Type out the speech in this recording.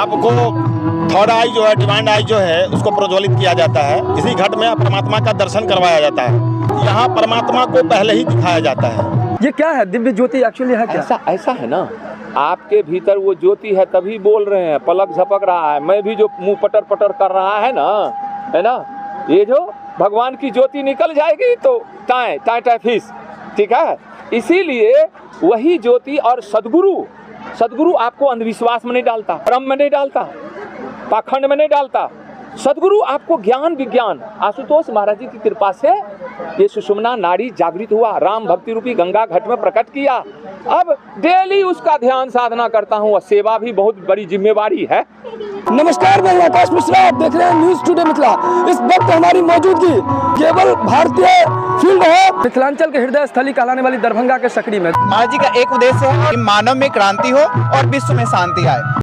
आपको थर्ड आई जो है, डिवाइन आई जो है, उसको प्रज्वलित किया जाता है। इसी घट में परमात्मा का दर्शन करवाया जाता है। यहाँ परमात्मा को पहले ही दिखाया जाता है। ये क्या है? दिव्य ज्योति एक्चुअली है क्या? ऐसा है ना, आपके भीतर वो ज्योति है तभी बोल रहे हैं, पलक झपक रहा है। मैं भी जो मुंह पटर पटर कर रहा है ना, ये जो भगवान की ज्योति निकल जाएगी तो टाए टाए टाए फीस, ठीक है। इसीलिए वही ज्योति और सदगुरु आपको अंधविश्वास में नहीं डालता, भ्रम में नहीं डालता, पाखंड में नहीं डालता। सदगुरु आपको ज्ञान विज्ञान, आशुतोष महाराज जी की कृपा से ये सुषुम्ना नाड़ी जागृत हुआ, राम भक्ति रूपी गंगा घट में प्रकट किया। अब डेली उसका ध्यान साधना करता हूँ, सेवा भी बहुत बड़ी जिम्मेवारी है। नमस्कार, मैं आकाश मिश्रा, आप देख रहे हैं न्यूज टुडे मिथिला। इस वक्त हमारी मौजूदगी केवल भारतीय फील्ड है, मिथिलांचल के हृदय स्थली कहलाने वाली दरभंगा के सकड़ी में। महाराज जी का एक उद्देश्य है कि मानव में क्रांति हो और विश्व में शांति आए।